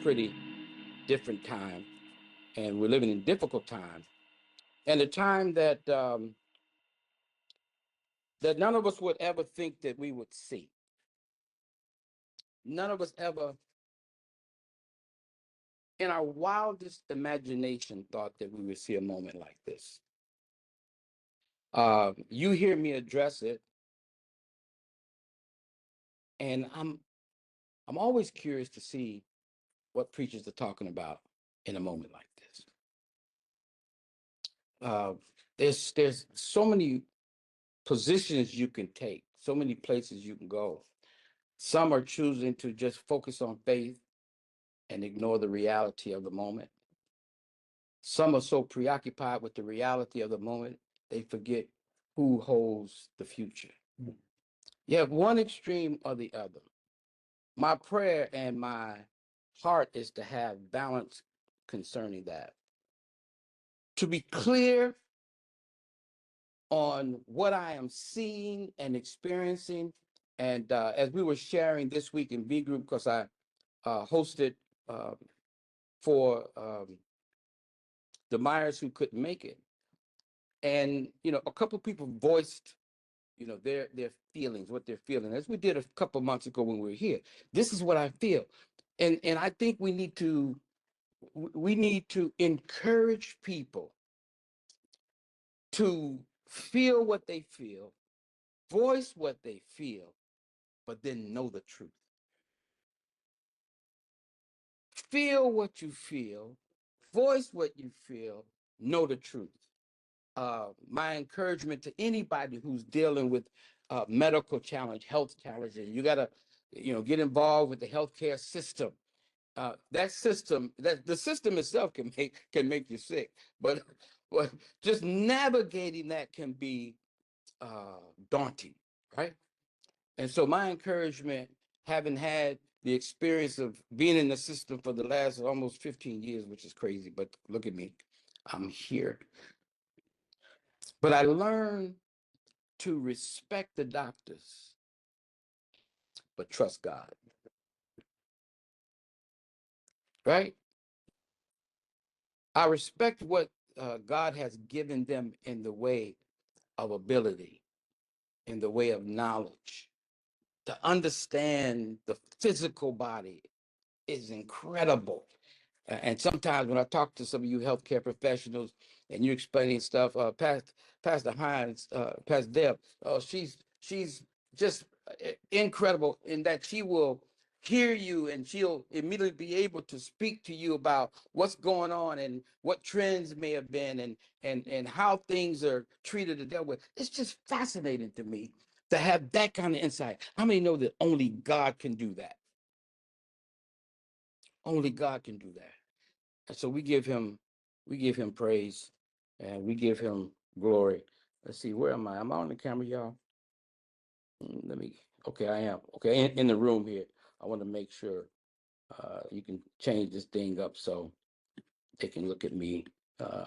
pretty different time, and we're living in difficult times, and a time that none of us would ever think that we would see. None of us ever, in our wildest imagination, thought that we would see a moment like this. You hear me address it, and I'm always curious to see what preachers are talking about in a moment like this. Uh, there's so many positions you can take, so many places you can go. Some are choosing to just focus on faith and ignore the reality of the moment. Some are so preoccupied with the reality of the moment, they forget who holds the future. You have one extreme or the other. My prayer and my heart is to have balance concerning that. To be clear on what I am seeing and experiencing. And as we were sharing this week in B Group, because I hosted uh, for the Myers who couldn't make it. And, a couple of people voiced, their feelings, what they're feeling, as we did a couple of months ago when we were here. This is what I feel. And I think we need to encourage people to feel what they feel, voice what they feel, but then know the truth. Feel what you feel, voice what you feel, know the truth. My encouragement to anybody who's dealing with medical challenge, health challenges, you got to, get involved with the healthcare system. That the system itself can make you sick, but but just navigating that can be daunting, right? And so my encouragement, having had the experience of being in the system for the last almost 15 years, which is crazy, but look at me, I'm here. But I learned to respect the doctors, but trust God, right? I respect what God has given them in the way of ability, in the way of knowledge. To understand the physical body is incredible. And sometimes when I talk to some of you healthcare professionals and you're explaining stuff, Pastor Hines, Pastor Deb, she's just incredible in that she will hear you and she'll immediately be able to speak to you about what's going on and what trends may have been and how things are treated and dealt with. It's just fascinating to me to have that kind of insight. How many know that only God can do that? Only God can do that. And so we give him praise and we give him glory. Let's see, where am I? Am I on the camera, y'all? Let me, okay, I am. Okay, in the room here. I want to make sure you can change this thing up so they can look at me uh,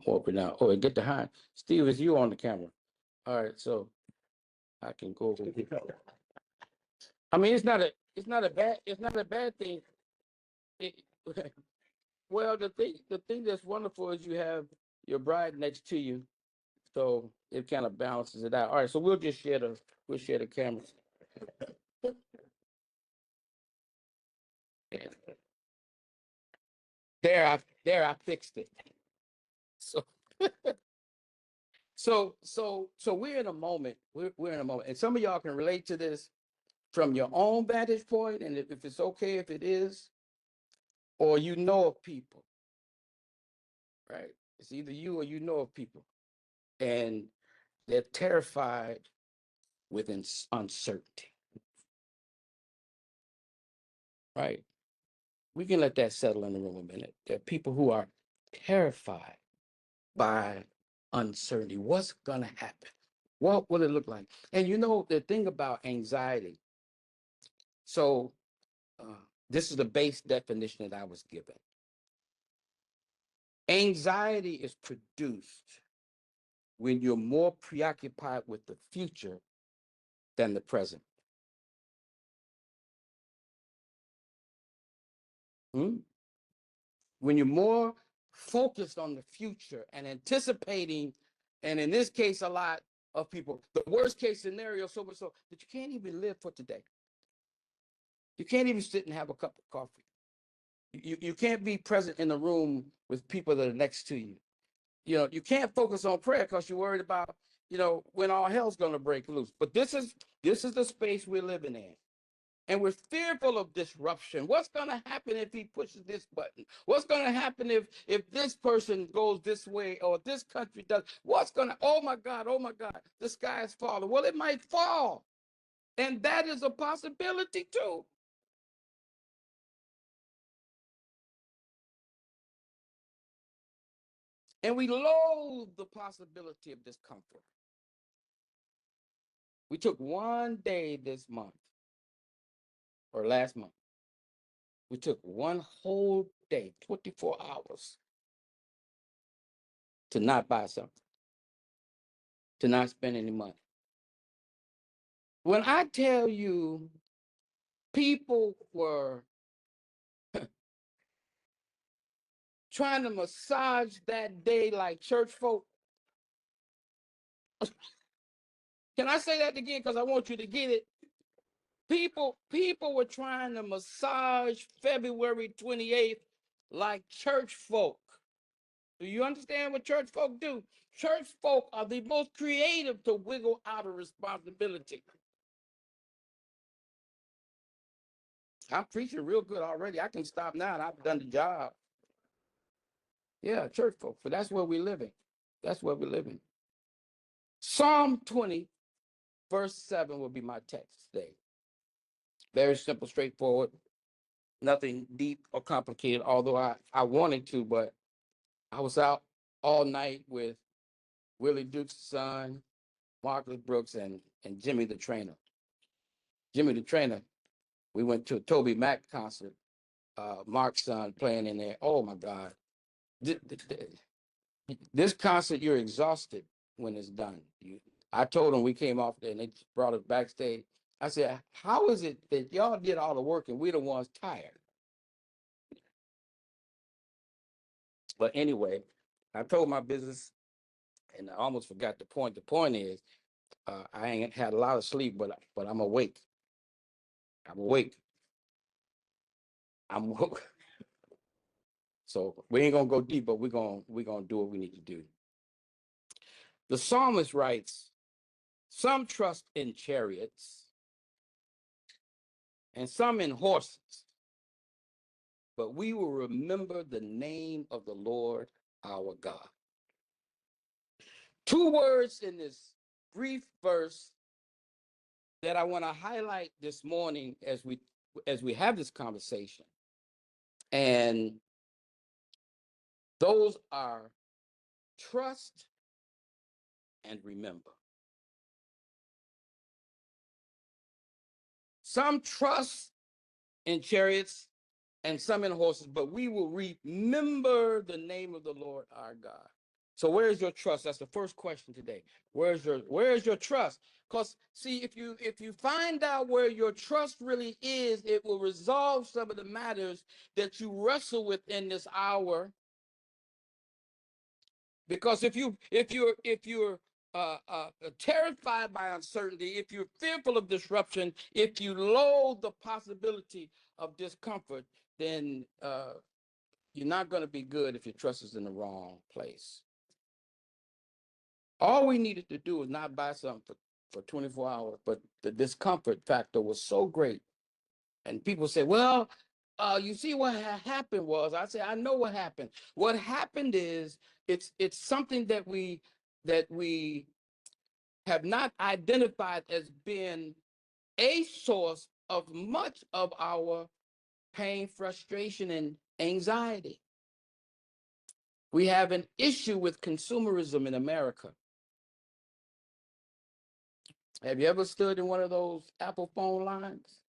more pronounced. Oh, get the high. Steve, it's you on the camera. All right, so I can go over here. I mean, it's not a bad thing. It, well, the thing that's wonderful is you have your bride next to you, so it kind of balances it out. All right, so we'll share the cameras. And there I fixed it. So so we're in a moment. We're in a moment, and some of y'all can relate to this from your own vantage point, and if it's okay if it is, or you know of people, right? It's either you or you know of people, and they're terrified with uncertainty, right? We can let that settle in the room a minute. There are people who are terrified by uncertainty. What's going to happen? What will it look like? And the thing about anxiety. So, this is the base definition that I was given. Anxiety is produced when you're more preoccupied with the future than the present. Hmm? When you're more focused on the future and anticipating, and in this case, a lot of people, the worst case scenario, so much so that you can't even live for today. You can't even sit and have a cup of coffee. You can't be present in the room with people that are next to you. You can't focus on prayer because you're worried about, when all hell's going to break loose. But this is the space we're living in. And we're fearful of disruption. What's going to happen if he pushes this button? What's going to happen if this person goes this way or this country does? What's going to, oh my God, the sky is falling. Well, it might fall. And that is a possibility too. And we loathe the possibility of discomfort. We took one day this month or last month. We took one whole day, 24 hours, to not buy something, to not spend any money. When I tell you people were trying to massage that day like church folk, can I say that again? Because I want you to get it. People were trying to massage February 28th like church folk. Do you understand what church folk do? Church folk are the most creative to wiggle out of responsibility. I'm preaching real good already. I can stop now and I've done the job. Yeah, church folk. But that's where we're living. That's where we're living. Psalm 20, verse 7 will be my text today. Very simple, straightforward, nothing deep or complicated, although I wanted to, but I was out all night with Willie Duke's son, Marcus Brooks, and Jimmy the Trainer. Jimmy the Trainer, we went to a Toby Mac concert, Mark's son playing in there. Oh my God. This concert, you're exhausted when it's done. I told them we came off there and they brought us backstage. I said, how is it that y'all did all the work and we're the ones tired? But anyway, I told my business and I almost forgot the point. The point is, I ain't had a lot of sleep, but I'm awake. I'm awake. I'm woke. So we ain't gonna go deep, but we're gonna do what we need to do. The psalmist writes, some trust in chariots and some in horses, but we will remember the name of the Lord our God. Two words in this brief verse that I want to highlight this morning as we have this conversation. And those are trust and remember. Some trust in chariots and some in horses, but we will remember the name of the Lord our God. So where's your trust? That's the first question today. Where's your trust? Because see, if you find out where your trust really is, it will resolve some of the matters that you wrestle with in this hour. Because if you're terrified by uncertainty, if you're fearful of disruption, if you loathe the possibility of discomfort, then you're not going to be good if your trust is in the wrong place. All we needed to do was not buy something for 24 hours, but the discomfort factor was so great. And people say, well, you see what happened was, I say, I know what happened. What happened is it's something that we have not identified as being a source of much of our pain, frustration, and anxiety. We have an issue with consumerism in America. Have you ever stood in one of those Apple phone lines?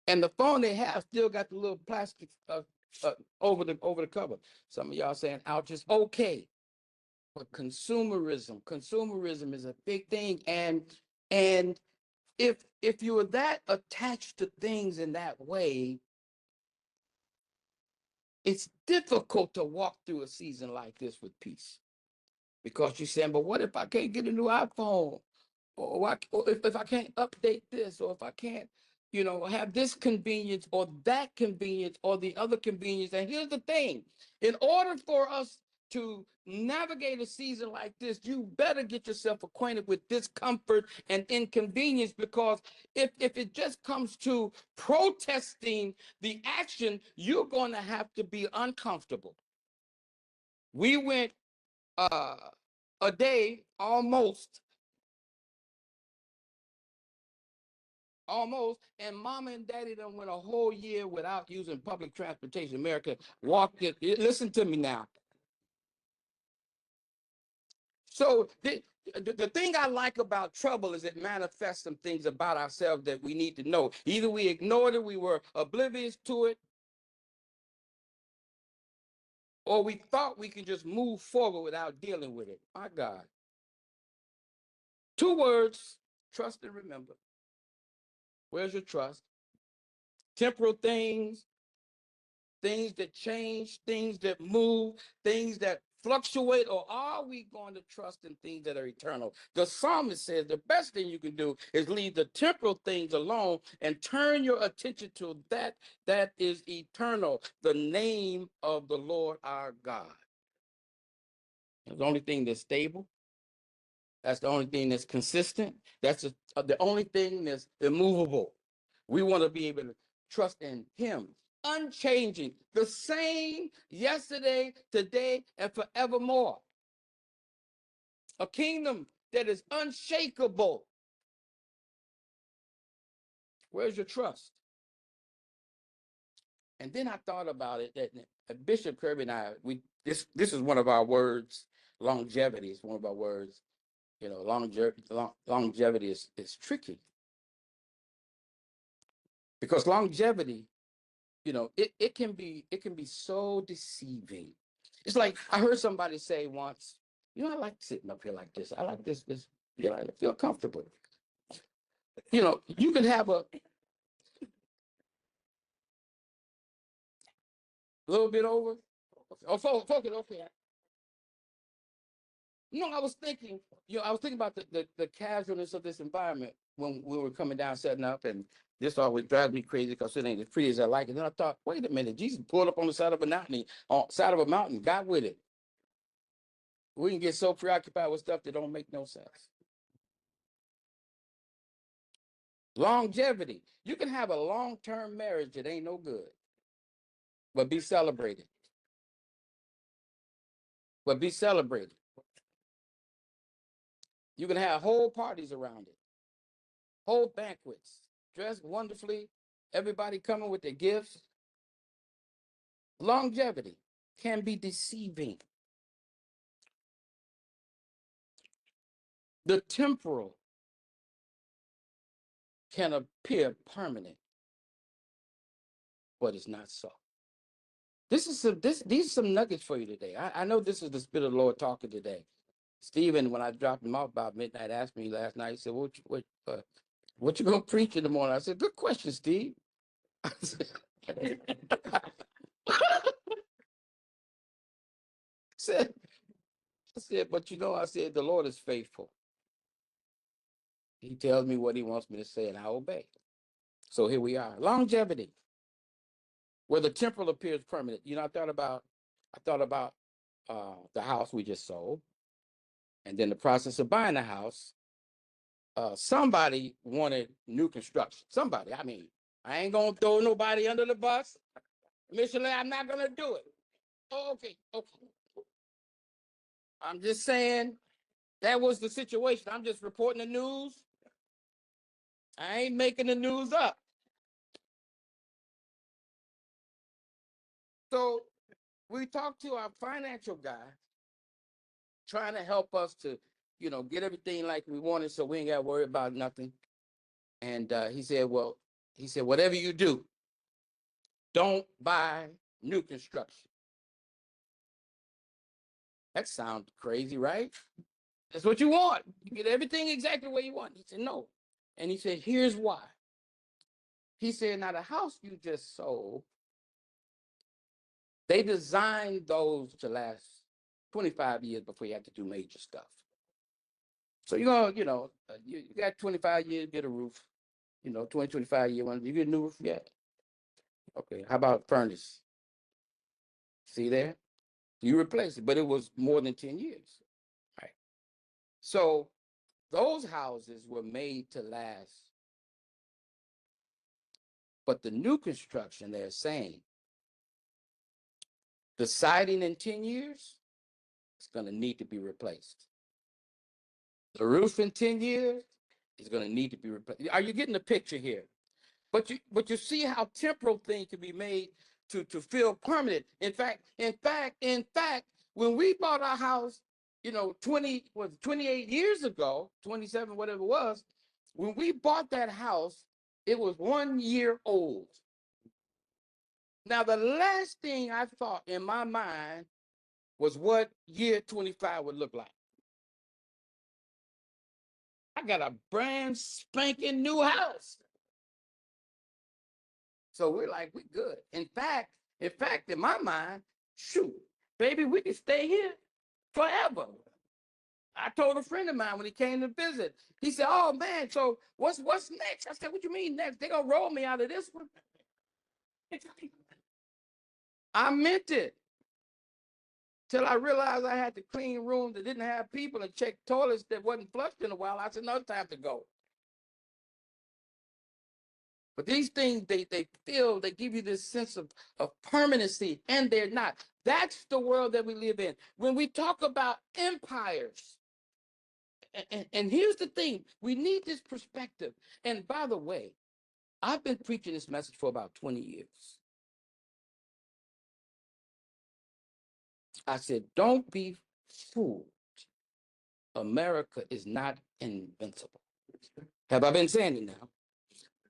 And the phone they have still got the little plastic over the cover. Some of y'all saying, ouch, it's okay. But consumerism is a big thing. And if you are that attached to things in that way, it's difficult to walk through a season like this with peace, because you're saying, but what if I can't get a new iPhone? Or if I can't update this, or if I can't, have this convenience or that convenience or the other convenience. And here's the thing: in order for us to navigate a season like this, you better get yourself acquainted with discomfort and inconvenience, because if it just comes to protesting the action, you're going to have to be uncomfortable. We went a day almost, and mama and daddy done went a whole year without using public transportation. America walked it. Listen to me now. So the thing I like about trouble is it manifests some things about ourselves that we need to know. Either we ignored it, we were oblivious to it, or we thought we could just move forward without dealing with it. My God. 2 words: trust and remember. Where's your trust? Temporal things, things that change, things that move, things that fluctuate, or are we going to trust in things that are eternal? The psalmist says the best thing you can do is leave the temporal things alone and turn your attention to that is eternal, the name of the Lord our God. It's the only thing that's stable. That's the only thing that's consistent. That's the only thing that's immovable. We want to be able to trust in him, unchanging, the same yesterday, today, and forevermore. A kingdom that is unshakable. Where's your trust? And then I thought about it that Bishop Kirby and I, this is one of our words. Longevity is one of our words. Longevity is tricky, because longevity, it can be so deceiving. It's like I heard somebody say once, I like sitting up here like this. I like this, I feel comfortable. You can have a little bit over. Oh, focus, okay. I was thinking, about the casualness of this environment when we were coming down, setting up, and this always drives me crazy because it ain't as pretty as I like it. Then I thought, wait a minute, Jesus pulled up on the side of a mountain, got with it. We can get so preoccupied with stuff that don't make no sense. Longevity. You can have a long-term marriage that ain't no good, but be celebrated. You can have whole parties around it, whole banquets, dressed wonderfully, everybody coming with their gifts. Longevity can be deceiving. The temporal can appear permanent, but it's not so. These are some nuggets for you today. I know this is the Spirit of the Lord talking today. Stephen, when I dropped him off about midnight, asked me last night, he said, what you gonna preach in the morning? I said, good question, Steve. I said, but I said, the Lord is faithful. He tells me what he wants me to say, and I obey. So here we are. Longevity, where the temporal appears permanent. I thought about the house we just sold, and then the process of buying the house. Somebody wanted new construction. Somebody, I ain't gonna throw nobody under the bus. Michelin, I'm not gonna do it. Oh, okay. I'm just saying that was the situation. I'm just reporting the news. I ain't making the news up. So we talked to our financial guy, trying to help us to, get everything like we wanted, so we ain't got to worry about nothing. And he said, whatever you do, don't buy new construction. That sounds crazy, right? That's what you want. You get everything exactly the way you want. He said, no, And he said, here's why. He said, now the house you just sold, they designed those to last 25 years before you have to do major stuff. So you're going to, you got 25 years, get a roof, 20, 25 years, you get a new roof yet? Okay, how about furnace? See there? You replace it, but it was more than 10 years. Right. So those houses were made to last. But the new construction, they're saying, the siding in 10 years is going to need to be replaced. The roof in 10 years is going to need to be replaced. Are you getting the picture here? But you see how temporal things can be made to feel permanent. In fact, when we bought our house, 28 years ago, 27, whatever it was, when we bought that house, it was 1 year old. Now, the last thing I thought in my mind was what year 25 would look like. I got a brand spanking new house. So we're like, we good. In fact, in my mind, shoot, baby, we can stay here forever. I told a friend of mine when he came to visit, he said, oh man, so what's next? I said, what you mean next? They're gonna roll me out of this one. I meant it. Till I realized I had to clean rooms that didn't have people and check toilets that wasn't flushed in a while. I said, no, it's time to go. But these things, they give you this sense of permanency, and they're not. That's the world that we live in. When we talk about empires, and here's the thing, we need this perspective. And by the way, I've been preaching this message for about 20 years. I said, don't be fooled. America is not invincible. Have I been saying it now?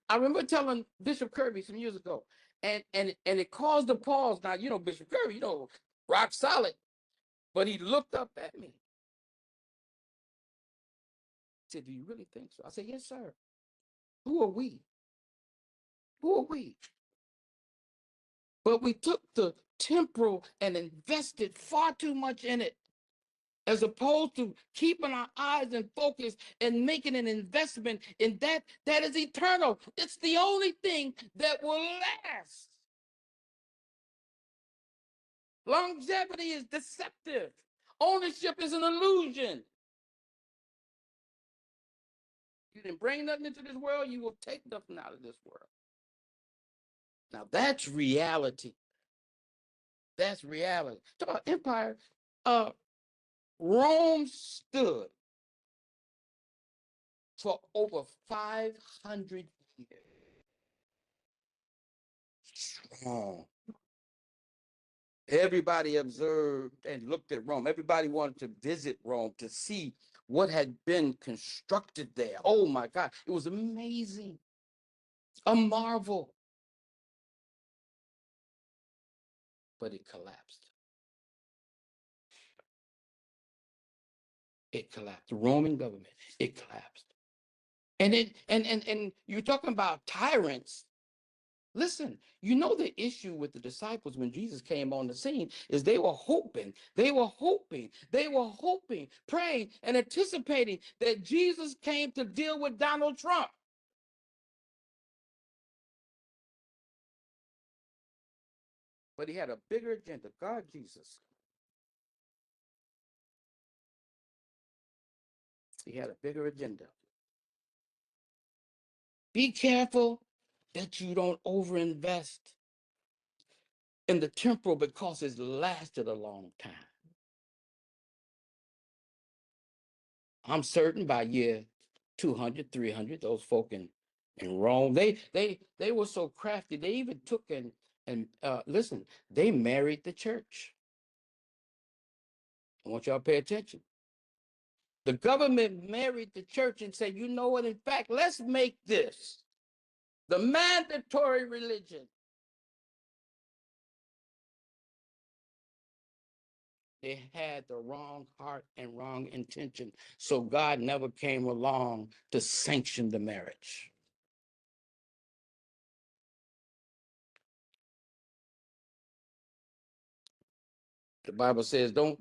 I remember telling Bishop Kirby some years ago, and it caused a pause. Now, Bishop Kirby, rock solid, but he looked up at me. He said, do you really think so? I said, yes, sir. Who are we? Who are we? But we took the temporal and invested far too much in it, as opposed to keeping our eyes in focus and making an investment in that is eternal. It's the only thing that will last. Longevity is deceptive. Ownership is an illusion. You didn't bring nothing into this world, you will take nothing out of this world. Now that's reality. That's reality. Talk about empire. Rome stood for over 500 years. Strong. Everybody observed and looked at Rome. Everybody wanted to visit Rome to see what had been constructed there. Oh my God, it was amazing. A marvel. But it collapsed. It collapsed. The Roman government, it collapsed. And you're talking about tyrants. Listen, the issue with the disciples when Jesus came on the scene is they were hoping, praying, and anticipating that Jesus came to deal with Donald Trump. But he had a bigger agenda. God, Jesus. He had a bigger agenda. Be careful that you don't overinvest in the temporal because it's lasted a long time. I'm certain by year 200, 300, those folk in Rome, they were so crafty. They even took and listen, they married the church. I want y'all to pay attention. The government married the church and said, you know what? In fact, let's make this the mandatory religion. They had the wrong heart and wrong intention. So God never came along to sanction the marriage. The Bible says, don't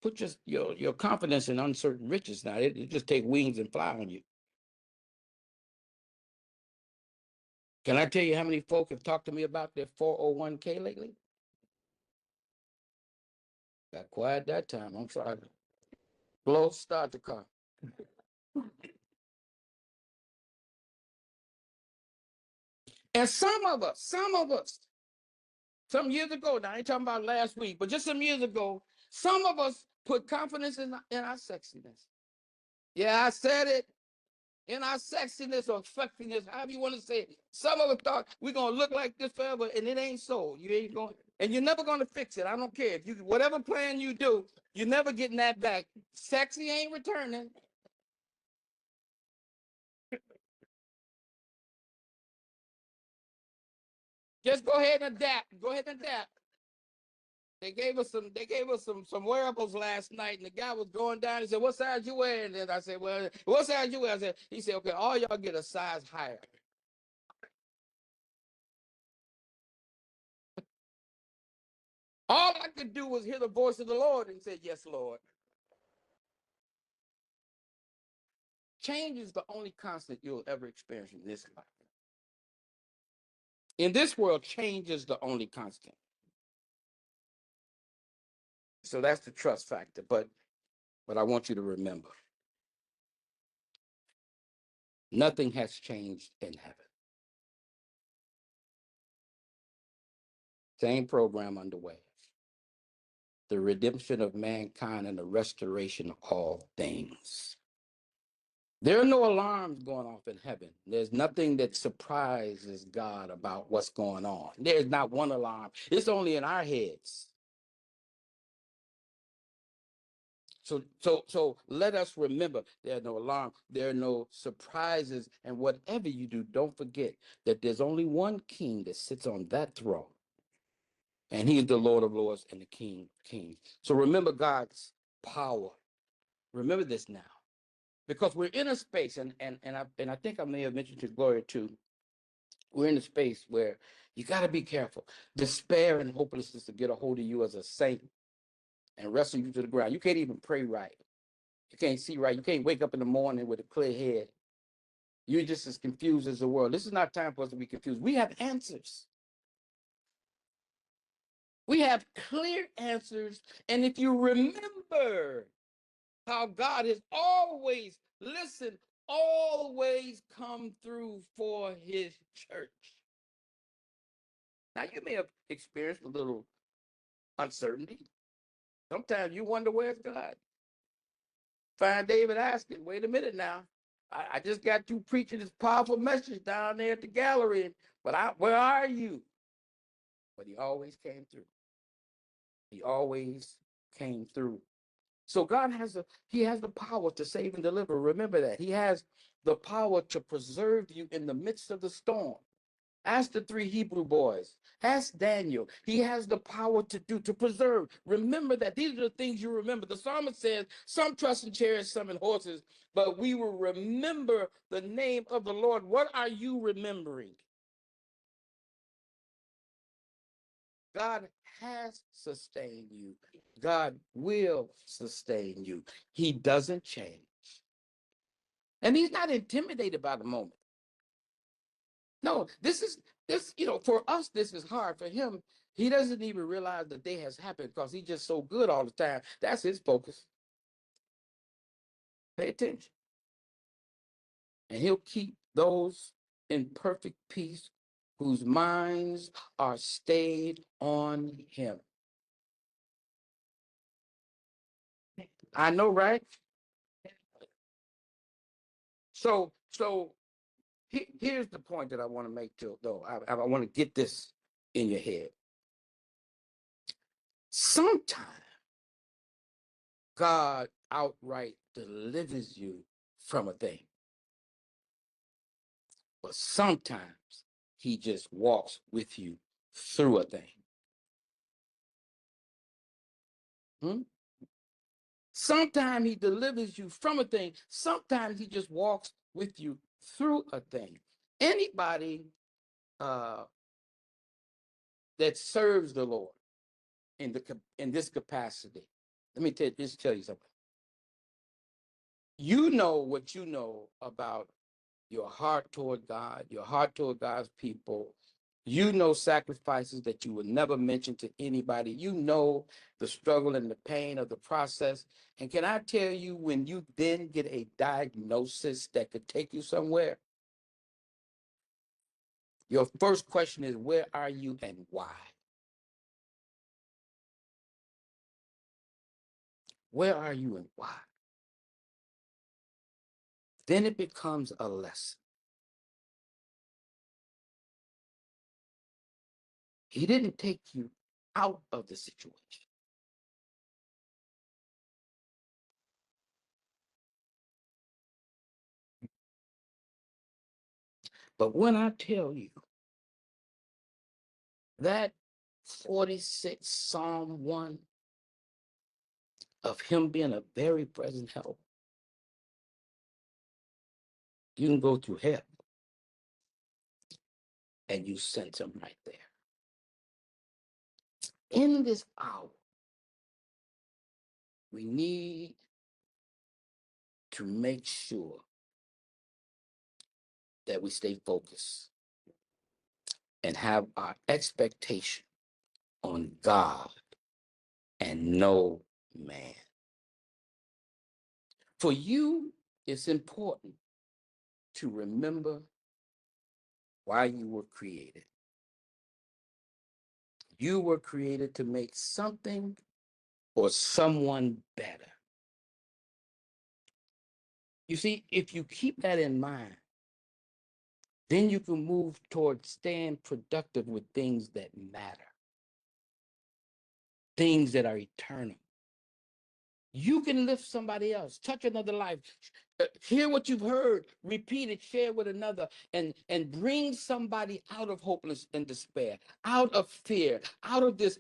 put your confidence in uncertain riches. Now it just take wings and fly on you. Can I tell you how many folk have talked to me about their 401k lately? Got quiet that time. I'm sorry. Blow, start the car. And some of us, some years ago, now I ain't talking about last week, but just some years ago, some of us put confidence in our sexiness. Yeah, I said it. In our sexiness or sexiness, however you want to say it. Some of us thought we're gonna look like this forever, and it ain't so. You ain't going, and you're never gonna fix it. I don't care if you whatever plan you do, you're never getting that back. Sexy ain't returning. Just go ahead and adapt. Go ahead and adapt. They gave us some wearables last night, and the guy was going down. He said, "What size you wearing?" And I said, "Well, what size you wear?" He said, "Okay, all y'all get a size higher." All I could do was hear the voice of the Lord and say, "Yes, Lord." Change is the only constant you'll ever experience in this life. In this world, change is the only constant. So that's the trust factor. But I want you to remember, nothing has changed in heaven. Same program underway. The redemption of mankind and the restoration of all things. There are no alarms going off in heaven. There's nothing that surprises God about what's going on. There's not one alarm. It's only in our heads. So let us remember there are no alarms, there are no surprises, and whatever you do, don't forget that there's only one king that sits on that throne, and he is the Lord of Lords and the King of Kings. So remember God's power. Remember this now, because we're in a space, and I think I may have mentioned to Gloria too. We're in a space where you got to be careful. Despair and hopelessness to get a hold of you as a saint and wrestle you to the ground. You can't even pray right. You can't see right. You can't wake up in the morning with a clear head. You're just as confused as the world. This is not time for us to be confused. We have answers. We have clear answers. And if you remember how God has always, listen, always come through for his church. Now, you may have experienced a little uncertainty. Sometimes you wonder where's God. Find David asking, wait a minute now. I just got you preaching this powerful message down there at the gallery, but where are you? But he always came through. He always came through. So God he has the power to save and deliver. Remember that. He has the power to preserve you in the midst of the storm. Ask the three Hebrew boys. Ask Daniel. He has the power to preserve. Remember that. These are the things you remember. The psalmist says, some trust in chariots, some in horses, but we will remember the name of the Lord. What are you remembering? God has sustained you. God will sustain you. He doesn't change. And he's not intimidated by the moment. No, for us, this is hard. For him, he doesn't even realize the day has happened because he's just so good all the time. That's his focus. Pay attention. And he'll keep those in perfect peace whose minds are stayed on him. I know, right? So here's the point that I want to make, though. I want to get this in your head. Sometimes God outright delivers you from a thing. But sometimes he just walks with you through a thing. Sometimes he delivers you from a thing. Sometimes he just walks with you through a thing. Anybody that serves the Lord in this capacity, let me just tell you something. You know what you know about your heart toward God, your heart toward God's people. You know sacrifices that you would never mention to anybody. You know the struggle and the pain of the process. And can I tell you, when you then get a diagnosis that could take you somewhere, your first question is, where are you and why? Where are you and why? Then it becomes a lesson. He didn't take you out of the situation. But when I tell you that 46 Psalm 1 of him being a very present help, you can go through hell and you sense him right there. In this hour, we need to make sure that we stay focused and have our expectation on God and no man. For you, it's important to remember why you were created. You were created to make something or someone better. You see, if you keep that in mind, then you can move towards staying productive with things that matter, things that are eternal. You can lift somebody else, touch another life, hear what you've heard, repeat it, share with another, and bring somebody out of hopelessness and despair, out of fear, out of this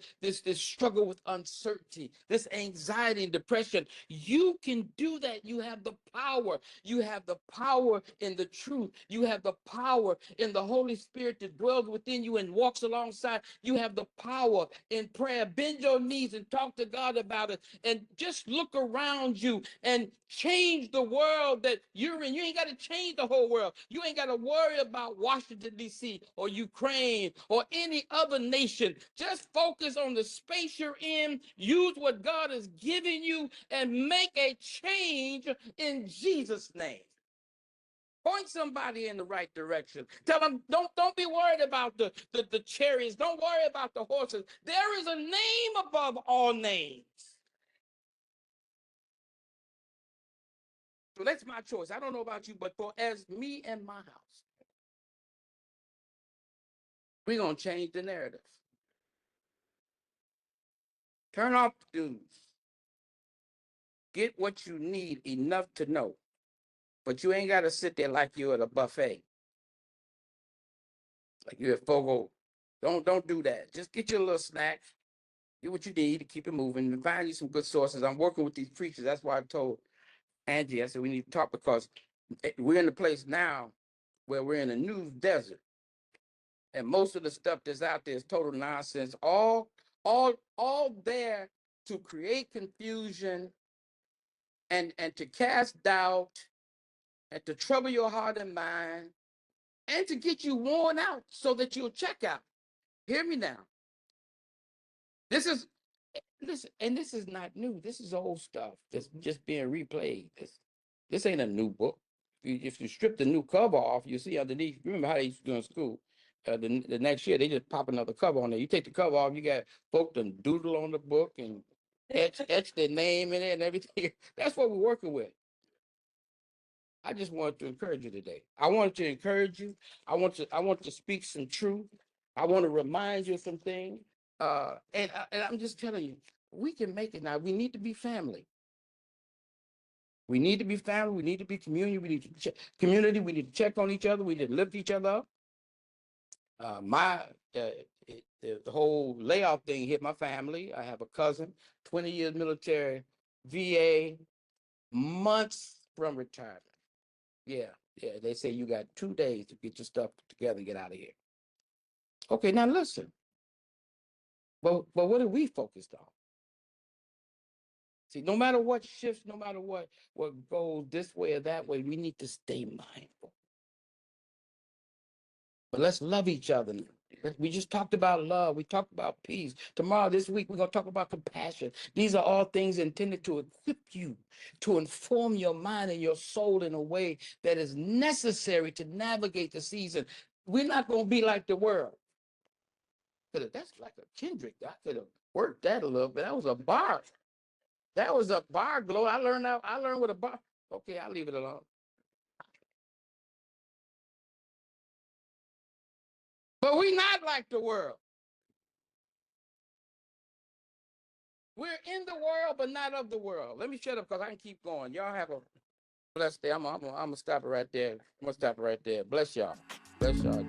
struggle with uncertainty, this anxiety and depression. You can do that. You have the power. You have the power in the truth. You have the power in the Holy Spirit that dwells within you and walks alongside. You have the power in prayer. Bend your knees and talk to God about it, and just look around you and change the world that you're in. You ain't got to change the whole world. You ain't got to worry about Washington, D.C. or Ukraine or any other nation. Just focus on the space you're in. Use what God has given you and make a change in Jesus' name. Point somebody in the right direction. Tell them, don't be worried about the chariots. Don't worry about the horses. There is a name above all names. So that's my choice. I don't know about you, but for as me and my house, we're going to change the narrative. Turn off the news. Get what you need enough to know. But you ain't got to sit there like you're at a buffet. Like you're at Fogo. Don't do that. Just get your little snack. Get what you need to keep it moving and find you some good sources. I'm working with these preachers. That's why I told Angie, I said, we need to talk because we're in a place now where we're in a news desert. And most of the stuff that's out there is total nonsense. All there to create confusion and to cast doubt and to trouble your heart and mind and to get you worn out so that you'll check out. Hear me now. This is listen, and this is not new. This is old stuff that's just being replayed. This ain't a new book. If you strip the new cover off, you see underneath. Remember how they used to do in school? The next year they just pop another cover on there. You take the cover off, you got folk to doodle on the book and etch their name in it and everything. That's what we're working with. I just wanted to encourage you today. I wanted to encourage you. I want to speak some truth. I want to remind you of some things. And I'm just telling you, we can make it now. We need to be family. We need to be family. We need to be community. We need to community. We need to check on each other. We need to lift each other up. My the whole layoff thing hit my family. I have a cousin, 20 years military, VA, months from retirement. Yeah, yeah. They say you got 2 days to get your stuff together and get out of here. Okay, now listen. But what are we focused on? See, no matter what shifts, no matter what goes this way or that way, we need to stay mindful. But let's love each other. We just talked about love. We talked about peace. Tomorrow, this week, we're going to talk about compassion. These are all things intended to equip you, to inform your mind and your soul in a way that is necessary to navigate the season. We're not going to be like the world. That's like a Kendrick. I could have worked that a little bit. That was a bar. That was a bar glow. I learned that. I learned with a bar. Okay, I'll leave it alone. But we not like the world. We're in the world, but not of the world. Let me shut up because I can keep going. Y'all have a blessed day. I'm gonna stop it right there. I'm gonna stop it right there. Bless y'all. Bless y'all.